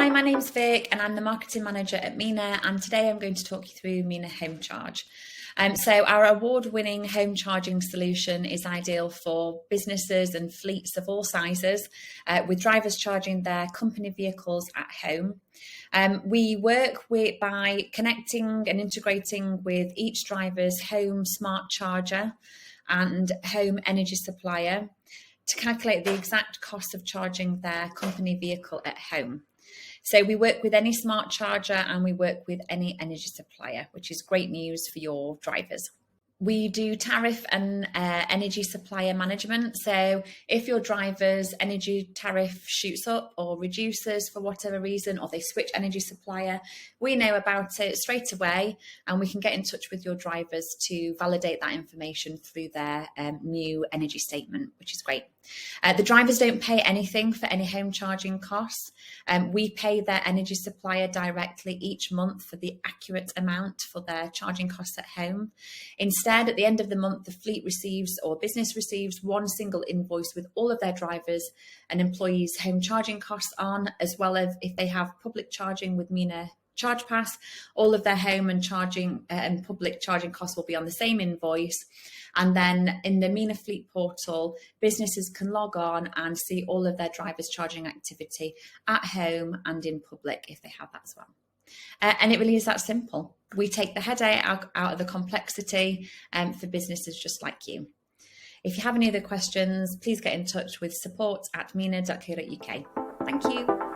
Hi, my name's Vic and I'm the marketing manager at Mina, and today I'm going to talk you through Mina Homecharge. So our award-winning home charging solution is ideal for businesses and fleets of all sizes, with drivers charging their company vehicles at home. We work by connecting and integrating with each driver's home smart charger and home energy supplier to calculate the exact cost of charging their company vehicle at home. So we work with any smart charger and we work with any energy supplier, which is great news for your drivers. We do tariff and energy supplier management. So if your driver's energy tariff shoots up or reduces for whatever reason, or they switch energy supplier, we know about it straight away and we can get in touch with your drivers to validate that information through their new energy statement, which is great. The drivers don't pay anything for any home charging costs. We pay their energy supplier directly each month for the accurate amount for their charging costs at home. Instead, at the end of the month, the fleet receives or business receives one single invoice with all of their drivers and employees' home charging costs on, as well as if they have public charging with Mina Charge Pass, all of their home and charging and public charging costs will be on the same invoice. And then in the Mina Fleet portal, businesses can log on and see all of their drivers' charging activity at home and in public if they have that as well. And it really is that simple. We take the headache out of the complexity for businesses just like you. If you have any other questions, please get in touch with support@mina.co.uk. Thank you.